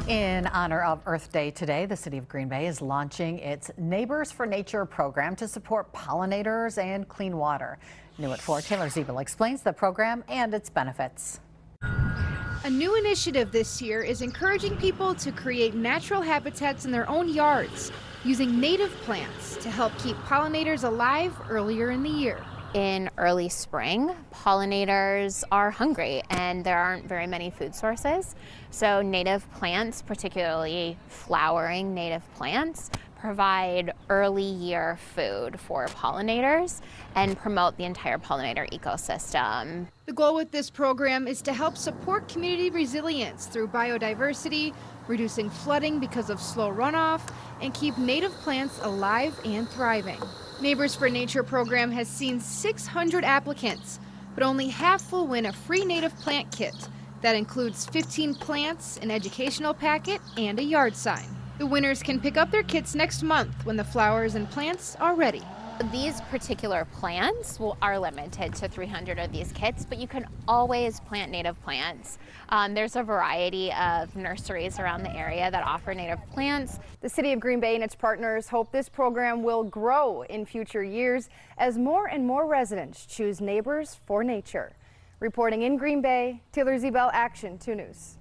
In honor of Earth Day today, the city of Green Bay is launching its Neighbors for Nature program to support pollinators and clean water. New at 4, Taylor Ziebel explains the program and its benefits. A new initiative this year is encouraging people to create natural habitats in their own yards using native plants to help keep pollinators alive earlier in the year. In early spring, pollinators are hungry and there aren't very many food sources. So native plants, particularly flowering native plants, provide early year food for pollinators and promote the entire pollinator ecosystem. The goal with this program is to help support community resilience through biodiversity, reducing flooding because of slow runoff, and keep native plants alive and thriving. Neighbors for Nature program has seen 600 applicants, but only half will win a free native plant kit. That includes 15 plants, an educational packet, and a yard sign. The winners can pick up their kits next month when the flowers and plants are ready. These particular plants are limited to 300 of these kits, but you can always plant native plants. There's a variety of nurseries around the area that offer native plants. The City of Green Bay and its partners hope this program will grow in future years as more and more residents choose Neighbors for Nature. Reporting in Green Bay, Taylor Ziebel, Action 2 News.